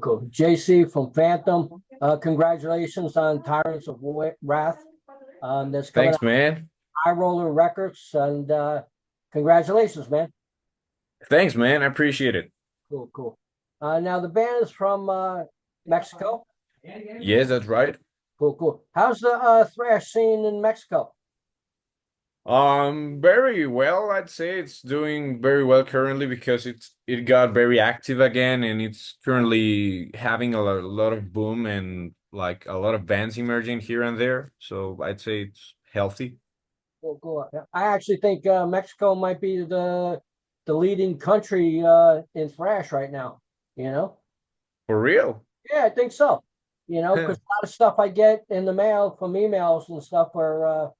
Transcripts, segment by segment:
Cool. JC from Phantom. Congratulations on Tyrants of Wrath. That's coming Thanks, out man. High Roller Records, and congratulations, man. Thanks, man. I appreciate it. Cool, cool. Now the band is from Mexico. Yes, that's right. Cool, cool. How's the thrash scene in Mexico? Very well. I'd say it's doing very well currently because it got very active again, and it's currently having a lot of boom and like a lot of bands emerging here and there. So I'd say it's healthy. Cool, cool. I actually think Mexico might be the leading country in thrash right now. You know? For real. Yeah, I think so. Because a lot of stuff I get in the mail from emails and stuff are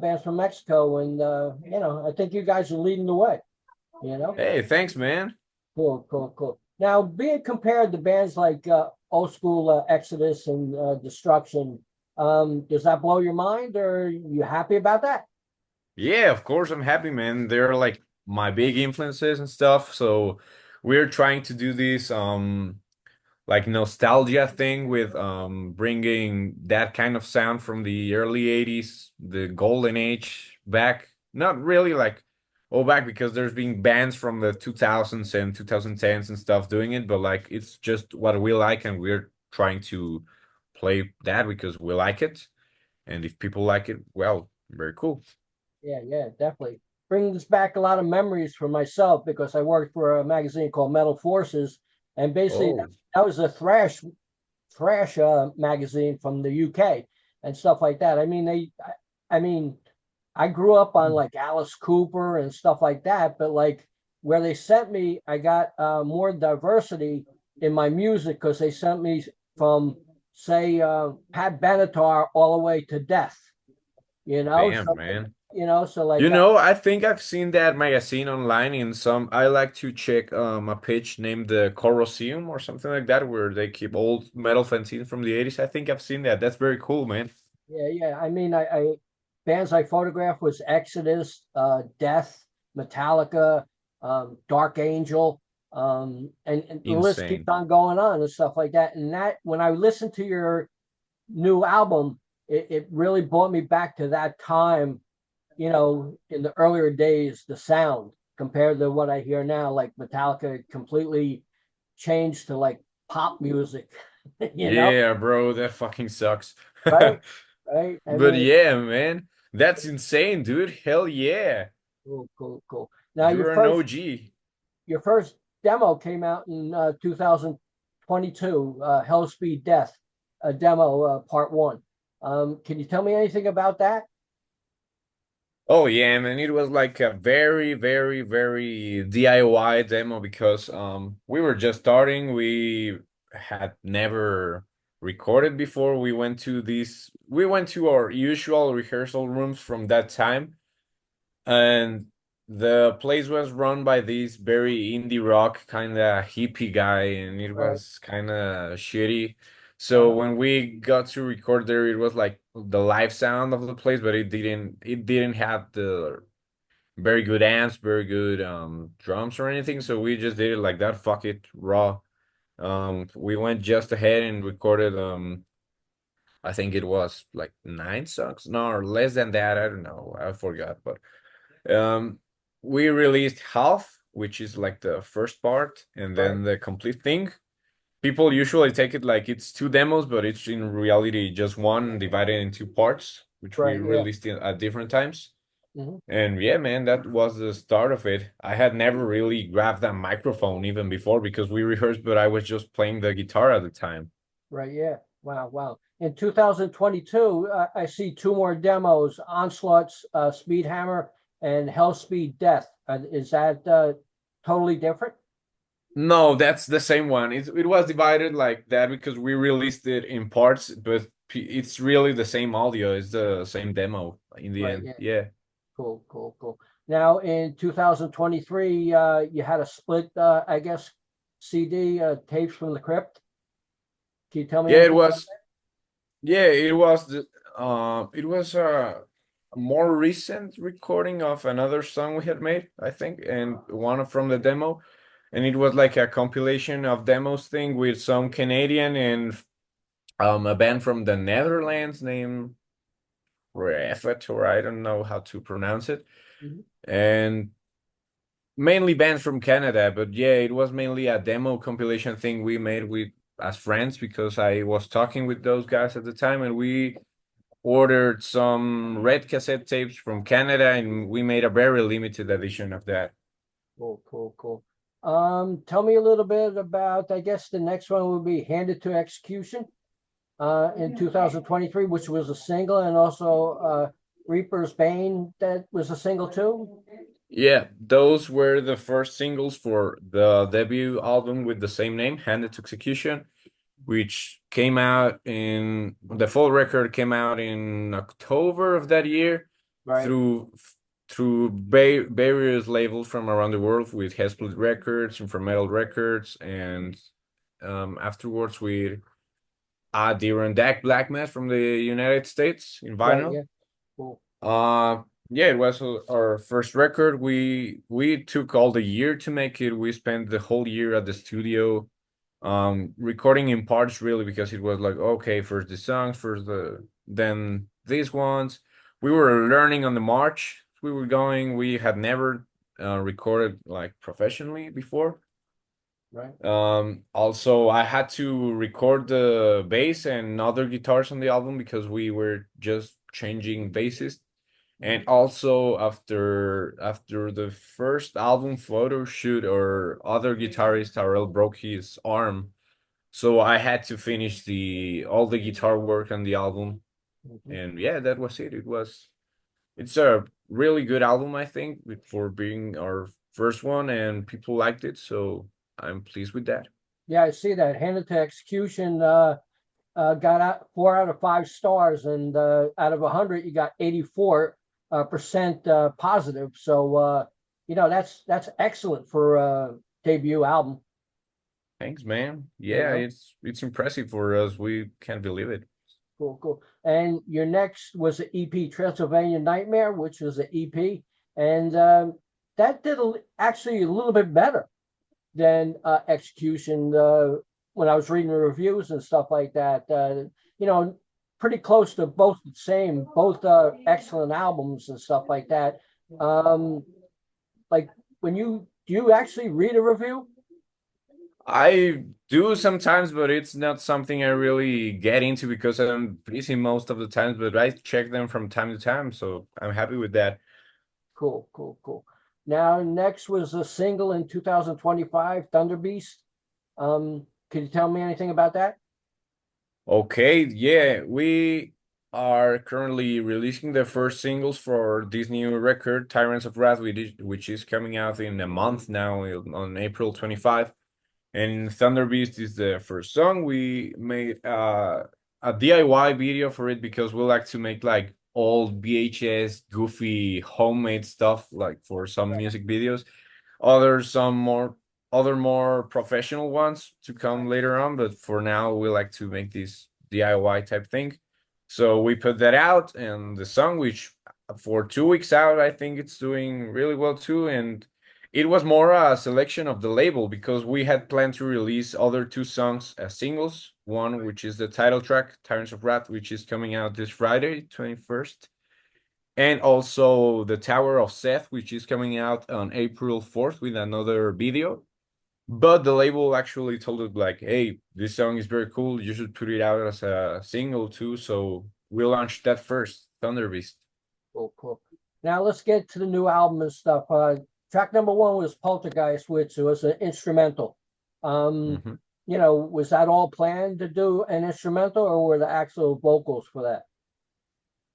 bands from Mexico, and I think you guys are leading the way. You know, Hey, thanks, man. cool, cool, cool. Now, being compared to bands like old school Exodus and Destruction, does that blow your mind, or are you happy about that? Yeah, of course I'm happy, man. They're like my big influences and stuff. So we're trying to do this like nostalgia thing with bringing that kind of sound from the early 80s, the golden age back. Not really like all back because there's been bands from the 2000s and 2010s and stuff doing it, but like it's just what we like and we're trying to play that because we like it. And if people like it, well, very cool. Yeah, yeah, definitely. Brings back a lot of memories for myself because I worked for a magazine called Metal Forces, and basically Oh, that was a thrash magazine from the UK and stuff like that. I mean, I grew up on like Alice Cooper and stuff like that, but like where they sent me, I got more diversity in my music because they sent me from say Pat Benatar all the way to Death. damn, So man. so like You know, I think I've seen that magazine online in some. I like to check a page named the Colosseum or something like that, where they keep old metal fanzines from the 80s. I think I've seen that. That's very cool, man. Yeah, yeah. I bands I photographed was Exodus, Death, Metallica, Dark Angel, and the list keeps Insane. on going on and stuff like that. And that when I listened to your new album, it really brought me back to that time, in the earlier days, the sound compared to what I hear now, like Metallica completely changed to like pop music, you know, Yeah, bro, that fucking sucks. right? Right. I But mean, yeah, man, that's insane, dude. Hell yeah. cool, cool, cool. Now You're an OG. your first demo came out in 2022, Hellspeed Death, a demo part one. Can you tell me anything about that? Oh yeah, man, it was like a very, very, very DIY demo because we were just starting. We had never recorded before. We went to our usual rehearsal rooms from that time, and the place was run by this very indie rock kind of hippie guy, and it Right. was kind of shitty. So Uh, when we got to record there, it was like the live sound of the place, but it didn't have the very good amps, very good drums or anything. So we just did it like that. Fuck it, raw. We went just ahead and recorded I think it was like 9 songs, no, or less than that. I don't know. I forgot, but we released half, which is like the first part, and right, then the complete thing. People usually take it like it's two demos, but it's in reality just one divided in two parts, which we right, yeah. released at different times. Hmm. And yeah, man, that was the start of it. I had never really grabbed a microphone even before because we rehearsed, but I was just playing the guitar at the time. Right, yeah. Wow, wow. In 2022, I see two more demos, Onslaught's Speedhammer and Hellspeed Death. Is that totally different? No, that's the same one. It was divided like that because we released it in parts, but it's really the same audio. It's the same demo in the Right, end. yeah. Yeah. Cool, cool, cool. Now in 2023, you had a split, I guess, CD, tapes from the Crypt. Can you tell me Yeah, it anything about was. Yeah, it was a more recent recording of another song we had made, I think, and one from the demo. and it was like a compilation of demos thing with some Canadian and a band from the Netherlands named Refet, or I don't know how to pronounce it, Mhm. and mainly bands from Canada. But yeah, it was mainly a demo compilation thing we made with as friends because I was talking with those guys at the time, and we ordered some red cassette tapes from Canada, and we made a very limited edition of that. Cool, cool, cool. Tell me a little bit about, I guess the next one would be Handed to Execution in 2023, which was a single, and also Reaper's Bane, that was a single too. Yeah, those were the first singles for the debut album with the same name, Handed to Execution, which came out in the full record came out in October of that year Right. through various labels from around the world with Hellspeed Records, Metal Records, and afterwards with Deer and Dak Black Mass from the United States in Right, vinyl. yeah. Cool. Yeah, it was our first record. We took all the year to make it. We spent the whole year at the studio, recording in parts really because it was like, okay, first the songs, first then these ones. We were learning on the march. We were going. We had never recorded like professionally before. Right. Also, I had to record the bass and other guitars on the album because we were just changing basses. And Mhm. also after the first album photo shoot, or other guitarist Tyrell broke his arm, so I had to finish the all the guitar work on the album. Mhm. And yeah, that was it. It's a really good album, I think, for being our first one, and people liked it, so I'm pleased with that. Yeah, I see that. Handed to Execution got out 4 out of 5 stars, and out of 100, you got 84 percent positive. So that's excellent for a debut album. Thanks, man. You Yeah, know, it's impressive for us. We can't believe it. cool, cool. And your next was the EP Transylvanian Nightmare, which was an EP, and that did actually a little bit better than Execution. When I was reading the reviews and stuff like that, you know, pretty close to both the same, both excellent albums and stuff like that. Um, like when you do you actually read a review? I do sometimes, but it's not something I really get into because I'm busy most of the times, but I check them from time to time, so I'm happy with that. Cool, cool, cool. Now, next was a single in 2025, Thunderbeast. Could you tell me anything about that? Okay, yeah, we are currently releasing the first singles for this new record, Tyrants of Wrath, which is coming out in a month now on April 25. And Thunderbeast is the first song. We made a DIY video for it because we like to make like old VHS goofy homemade stuff like for some music videos. Some more other more professional ones to come later on, but for now we like to make this DIY type thing. So we put that out, and the song, which for 2 weeks out, I think it's doing really well too. And it was more a selection of the label because we had planned to release other two songs as singles. One, which is the title track, Tyrants of Wrath, which is coming out this Friday, 21st, and also the Tower of Seth, which is coming out on April 4th with another video. But the label actually told us like, hey, this song is very cool. You should put it out as a single too. So we launched that first, Thunderbeast. Cool, cool. Now let's get to the new album and stuff. Track number one was Poltergeist, which was an instrumental. Um, Mhm. was that all planned to do an instrumental, or were the actual vocals for that?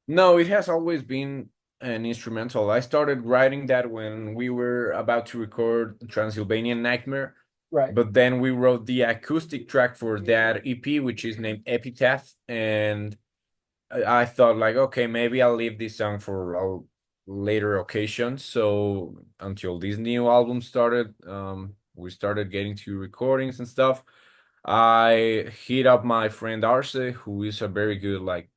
No, it has always been an instrumental. I started writing that when we were about to record Transylvanian Nightmare, Right. but then we wrote the acoustic track for that EP, which is named Epitaph, and I thought like, okay, maybe I'll leave this song for a later occasion. So until this new album started, we started getting to recordings and stuff. I hit up my friend Arce, who is a very good like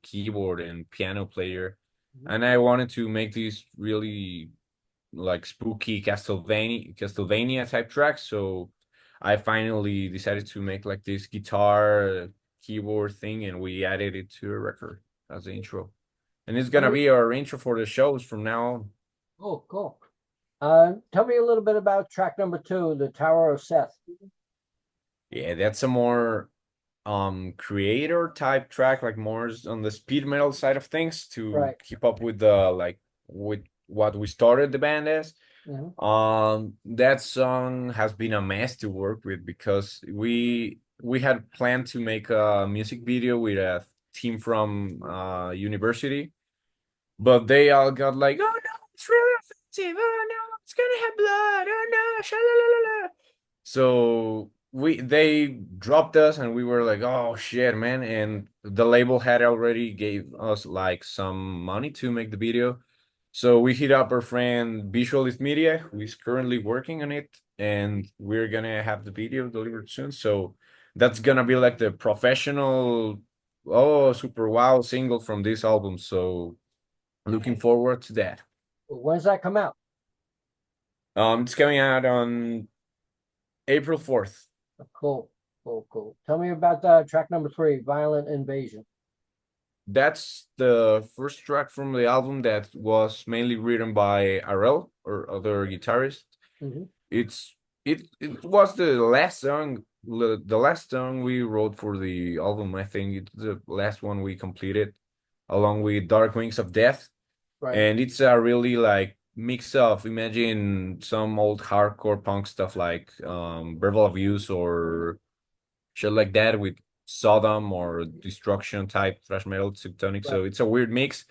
keyboard and piano player, Mhm. and I wanted to make this really like spooky Castlevania type tracks. So I finally decided to make like this guitar keyboard thing, and we added it to the record as the intro. And it's Tell gonna me, be our intro for the shows from now on. oh, cool. Tell me a little bit about track number two, the Tower of Seth. Yeah, that's a more creator type track, like more on the speed metal side of things to Right. keep up with the like with what we started the band as. Mhm. That song has been a mess to work with because we had planned to make a music video with a team from university, but they all got like, oh no, it's really offensive. Oh no, it's gonna have blood. Oh no, sha-la-la-la-la. So they dropped us and we were like, oh shit, man. And the label had already gave us like some money to make the video. So we hit up our friend Visualist Media, who is currently working on it, and we're gonna have the video delivered soon. So that's gonna be like the professional, oh super wow single from this album. So looking forward to that. When's that come out? It's coming out on April 4th. Cool, cool, cool. Tell me about track number three, Violent Invasion. That's the first track from the album that was mainly written by Arel or other guitarist. Hmm. It's it was the last song we wrote for the album. I think it's the last one we completed along with Dark Wings of Death. Right. And it's a really like mix of imagine some old hardcore punk stuff like Verbal Abuse or shit like that with Sodom or Destruction type thrash metal subtonic. Right. So it's a weird mix,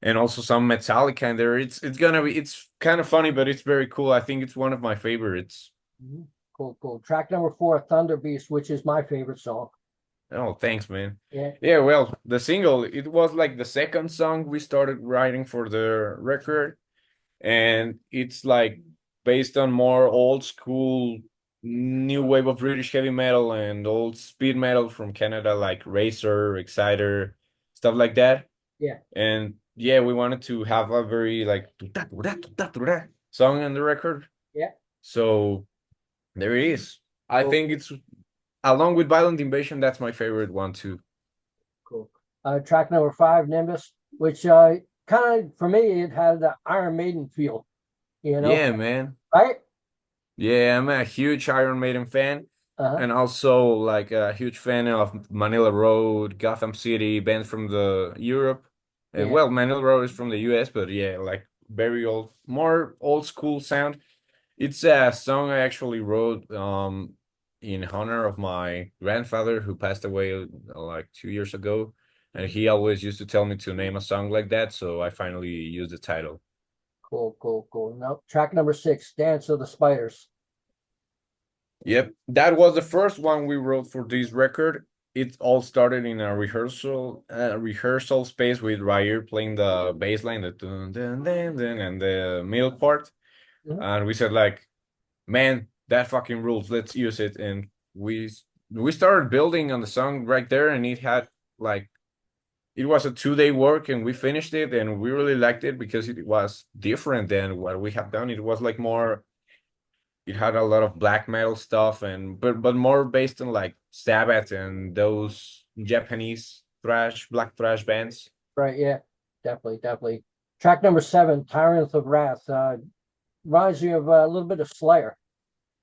and also some Metallica in there. It's gonna be it's kind of funny, but it's very cool. I think it's one of my favorites. Mhm. Cool, cool. Track number four, Thunderbeast, which is my favorite song. Oh, thanks, man. Yeah. Yeah, well, the single it was like the second song we started writing for the record, and it's like based on more old school new wave of British heavy metal and old speed metal from Canada like Racer, Exciter, stuff like that. Yeah. And yeah, we wanted to have a very like song on the record. Yeah. So there it is. I Cool, think it's along with Violent Invasion, that's my favorite one too. cool. Track number five, Nimbus, which kind of for me it had the Iron Maiden feel, you know, Yeah, man. right? Yeah, I'm a huge Iron Maiden fan, Uh-huh. and also like a huge fan of Manila Road, Gotham City, bands from the Europe. And Yeah. well, Manila Road is from the US, but yeah, like very old, more old school sound. It's a song I actually wrote in honor of my grandfather who passed away like 2 years ago, and he always used to tell me to name a song like that, so I finally used the title. Cool, cool, cool. No, track number six, Dance of the Spiders. Yep, that was the first one we wrote for this record. It all started in a rehearsal space with Ryer playing the bass line, the dun, dun, dun, dun, and the middle part. Mhm. And we said like, man, that fucking rules. Let's use it. And we started building on the song right there, and it had like it was a 2 day work, and we finished it, and we really liked it because it was different than what we have done. It was like more it had a lot of black metal stuff and but more based on like Sabbath and those Japanese black thrash bands. Right, yeah. Definitely, definitely. Track number seven, Tyrants of Wrath. Reminds me of a little bit of Slayer,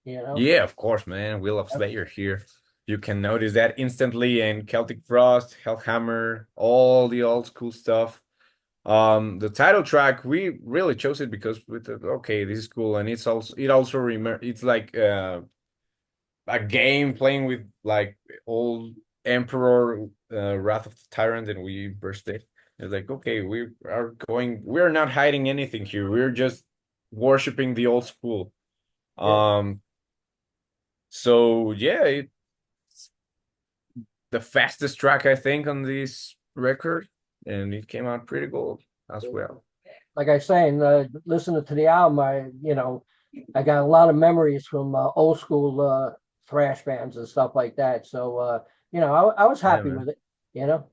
you know? Yeah, of course, man. We love Slayer here. You can notice that instantly in Celtic Frost, Hellhammer, all the old school stuff. The title track, we really chose it because we thought, okay, this is cool, and it's like a game playing with like old Emperor Wrath of the Tyrant, and we burst it. It's like, okay, we're not hiding anything here. We're just worshiping the old school. Yeah. Um, so yeah, it's the fastest track I think on this record, and it came out pretty good as well. Like I saying, listening to the album, I got a lot of memories from old school thrash bands and stuff like that. So, I was Yeah, happy man. with it.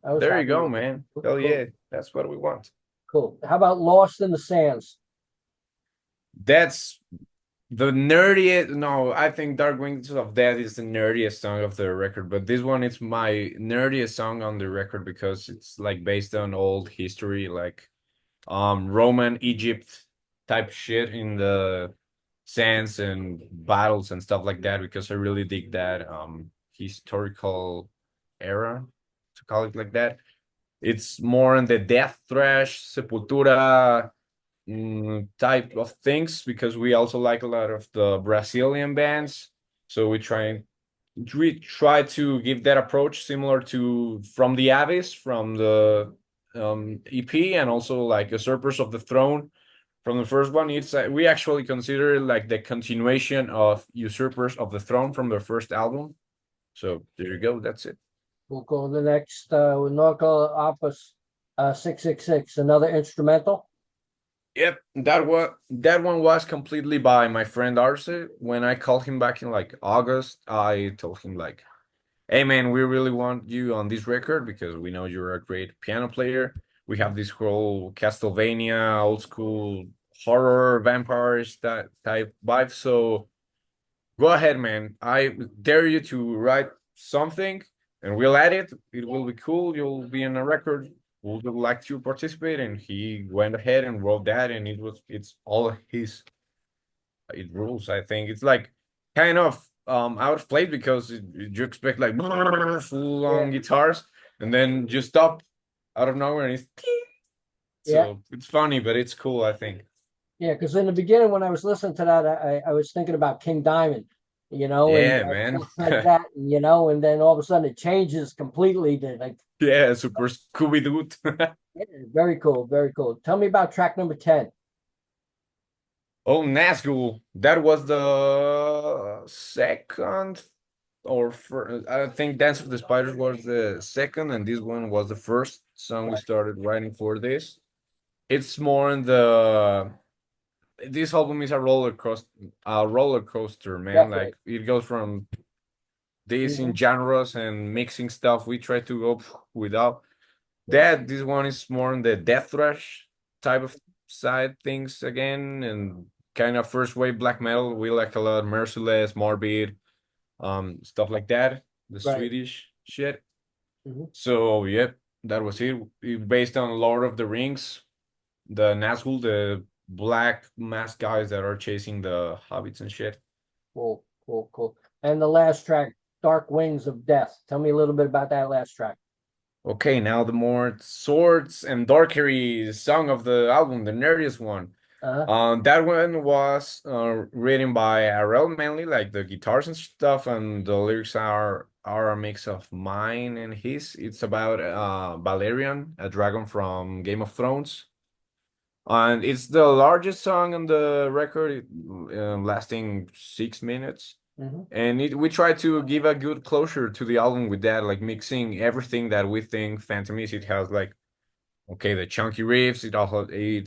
I was There you happy go, with it. man. Cool, Hell cool, yeah, that's what we want. cool. How about Lost in the Sands? That's the nerdiest. No, I think Dark Wings of Death is the nerdiest song of the record, but this one is my nerdiest song on the record because it's like based on old history, like Roman Egypt type shit in the sands and battles and stuff like that, because I really dig that historical era, to call it like that. It's more in the death thrash, Sepultura type of things, because we also like a lot of the Brazilian bands. So we try to give that approach similar to From the Abyss from the EP, and also like Usurpers of the Throne from the first one. It's we actually consider it like the continuation of Usurpers of the Throne from their first album. So there you go. That's it. We'll go to the next Norco Opus 666, another instrumental. Yep, that one was completely by my friend Arce. When I called him back in like August, I told him like, "Hey man, we really want you on this record because we know you're a great piano player. We have this whole Castlevania, old school horror, vampires that type vibe. So go ahead, man. I dare you to write something, and we'll add it. It will be cool. You'll be in a record. Would you like to participate?" And he went ahead and wrote that, and it's all his it rules. I think it's like kind of out of place because you expect like full Yeah, on guitars, and then you stop out of nowhere and it's yeah, so it's funny, but it's cool, I think. yeah. Because in the beginning, when I was listening to that, I was thinking about King Diamond, and Yeah, man. stuff like that, and then all of a sudden it changes completely to like, Yeah, super Scooby Doo. yeah, very cool, very cool. Tell me about track number 10. Oh, Nazgul. That was the second or first. I think Dance of the Spiders was the second, and this one was the first song we Right, started writing for this. It's more in the this album is a roller coaster, man. definitely. Like it goes from this in Hmm. genres and mixing stuff. We try to go without that. This one is more on the death thrash type of side things again, and kind of first wave black metal. We like a lot Merciless, Morbid, stuff like that. The Right. Swedish shit. Hmm. So yep, that was it. Based on Lord of the Rings, the Nazgul, the black mask guys that are chasing the hobbits and shit. Cool, cool, cool. And the last track, Dark Wings of Death. Tell me a little bit about that last track. Okay, now the more swords and darkery song of the album, the nerdiest one. Uh, That one was written by Arel mainly, like the guitars and stuff, and the lyrics are a mix of mine and his. It's about Valerian, a dragon from Game of Thrones, and it's the largest song on the record, lasting 6 minutes. mhm. And we try to give a good closure to the album with that, like mixing everything that we think Phantom is. It has like okay, the chunky riffs. It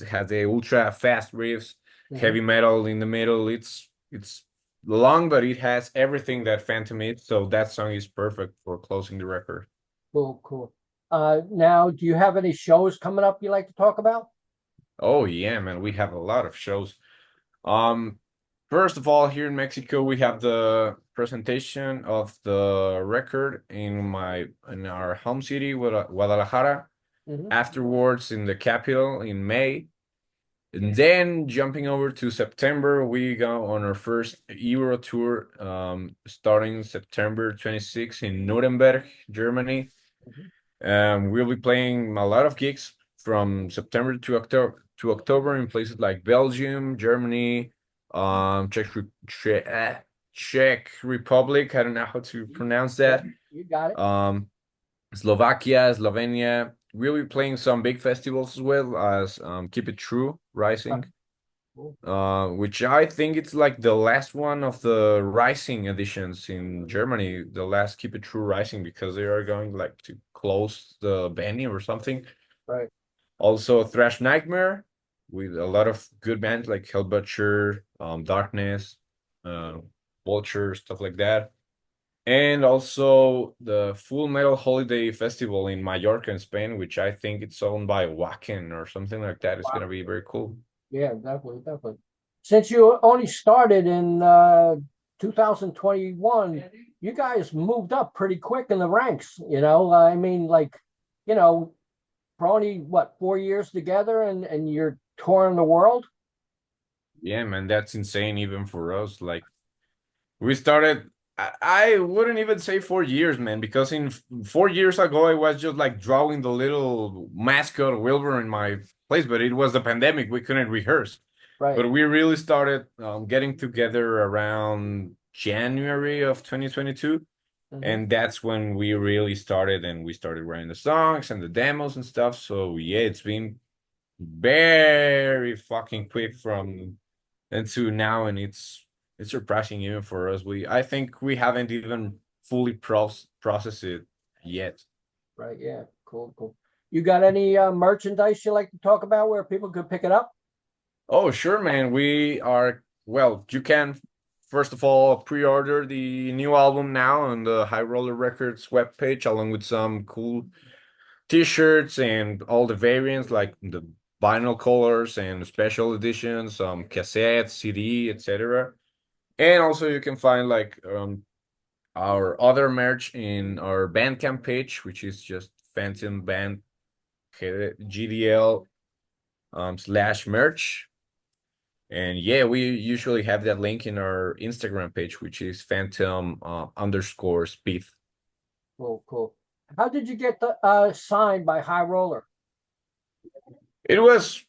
has the ultra fast riffs, Hmm. heavy metal in the middle. It's long, but it has everything that Phantom is. So that song is perfect for closing the record. Cool, cool. Now, do you have any shows coming up you like to talk about? Oh yeah, man, we have a lot of shows. Um, First of all, here in Mexico, we have the presentation of the record in our home city, Guadalajara. Hmm. Afterwards, in the capital in May. And then jumping over to September, we go on our first Euro tour, starting September 26th in Nuremberg, Germany. Hmm. We'll be playing a lot of gigs from September to October in places like Belgium, Germany, Czech Republic. I don't know how to pronounce Yeah, that. you got it. Um, Slovakia, Slovenia. We'll be playing some big festivals as well as Keep It True Uh, Rising, cool. which I think it's like the last one of the Rising editions in Germany, the last Keep It True Rising, because they are going like to close the venue or something. Right. Also, Thrash Nightmare with a lot of good bands like Hellbutcher, Darkness, uh, Vulture, stuff like that. And also the Full Metal Holiday Festival in Mallorca in Spain, which I think it's owned by Wacken or something like that. It's Wow. gonna be very cool. Yeah, definitely, definitely. since you only started in 2021, you guys moved up pretty quick in the ranks. I mean, like, you know, for only what 4 years together, and you're touring the world. Yeah, man, that's insane even for us. Like we started, I wouldn't even say 4 years, man, because 4 years ago I was just like drawing the little mascot Wilbur in my place, but it was the pandemic. We couldn't rehearse. Right. But we really started getting together around January of 2022. Hmm. And that's when we really started and we started writing the songs and the demos and stuff. So yeah, it's been very fucking quick from then to now, and it's surprising even for us. I think we haven't even fully processed it yet. Right. Yeah. Cool. Cool. You got any merchandise you like to talk about where people could pick it up? Oh, sure, man. We are, well, you can first of all pre-order the new album now on the High Roller Records webpage, along with some cool t-shirts and all the variants like the vinyl colors and special editions, cassettes, CD, etc. And also you can find like our other merch in our Bandcamp page, which is just Phantom Band GDL slash merch. And yeah, we usually have that link in our Instagram page, which is Phantom underscore Speed. Cool. Cool. How did you get the signed by High Roller? It was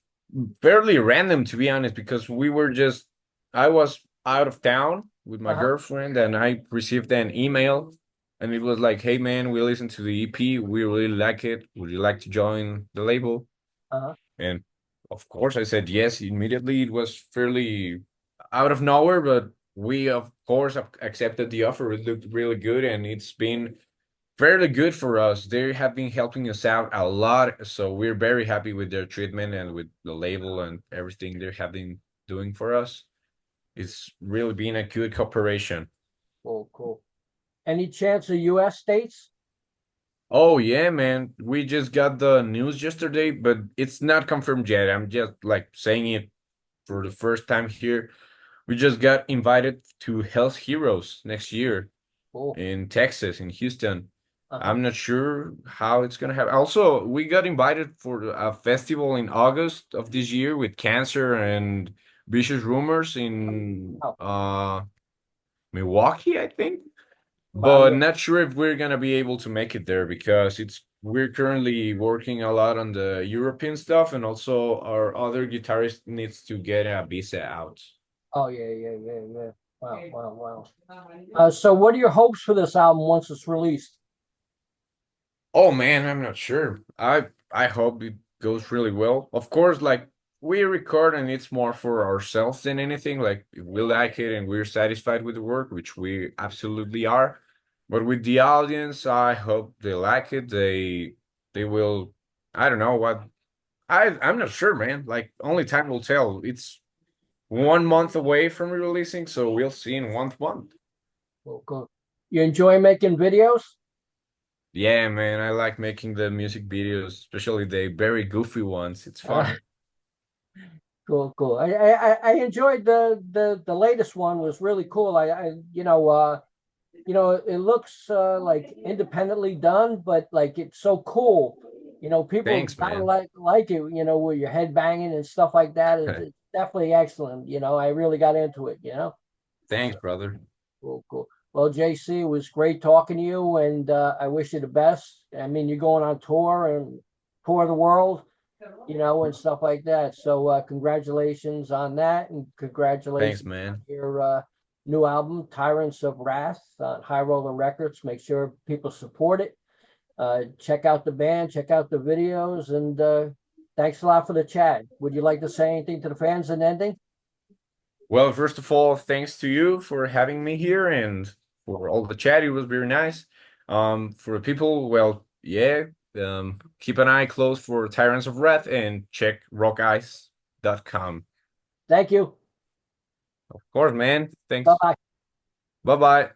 fairly random, to be honest, because I was out of town with my Uh-huh. girlfriend and I received an email and it was like, hey man, we listened to the EP. We really like it. Would you like to join the label? Uh-huh. And of course I said yes immediately. It was fairly out of nowhere, but we of course accepted the offer. It looked really good and it's been fairly good for us. They have been helping us out a lot, so we're very happy with their treatment and with the label and everything they have been doing for us. It's really been a good cooperation. Cool. Cool. Any chance of U.S. states? Oh yeah, man. We just got the news yesterday, but it's not confirmed yet. I'm just like saying it for the first time here. We just got invited to Health Heroes next year Cool. in Texas, in Houston. Uh-huh. I'm not sure how it's gonna happen. Also, we got invited for a festival in August of this year with Cancer and Vicious Rumors in Oh, Milwaukee, I think. wow. But Yeah. not sure if we're gonna be able to make it there because we're currently working a lot on the European stuff, and also our other guitarist needs to get a visa out. Oh, yeah. Yeah. Yeah. Yeah. Wow. Wow. Wow. So what are your hopes for this album once it's released? Oh man, I'm not sure. I hope it goes really well. Of course, like we record and it's more for ourselves than anything. Like if we like it and we're satisfied with the work, which we absolutely are. But with the audience, I hope they like it. They will. I don't know what. I'm not sure, man. Like only time will tell. It's 1 month away from releasing, so we'll see in 1 month. Cool. Cool. You enjoy making videos? Yeah, man, I like making the music videos, especially the very goofy ones. It's Uh, fun. cool. Cool. I enjoyed the latest one was really cool. It looks like independently done, but like it's so cool. People Thanks, gotta man. like it. With your head banging and stuff like that. It's definitely excellent. I really got into it. Thanks, So brother. cool, cool. Well, JC, it was great talking to you, and I wish you the best. I mean, you're going on tour and tour the world, and stuff like that. So, congratulations on that, and Thanks, congratulations on man. your new album, Tyrants of Wrath, on High Roller Records. Make sure people support it. Check out the band, check out the videos, and thanks a lot for the chat. Would you like to say anything to the fans in ending? Well, first of all, thanks to you for having me here and for all the chat. It was very nice. For the people, well, yeah, keep an eye closed for Tyrants of Wrath and check RockEyez.com. Thank you. Of course, man. Bye Thanks. bye. Bye bye.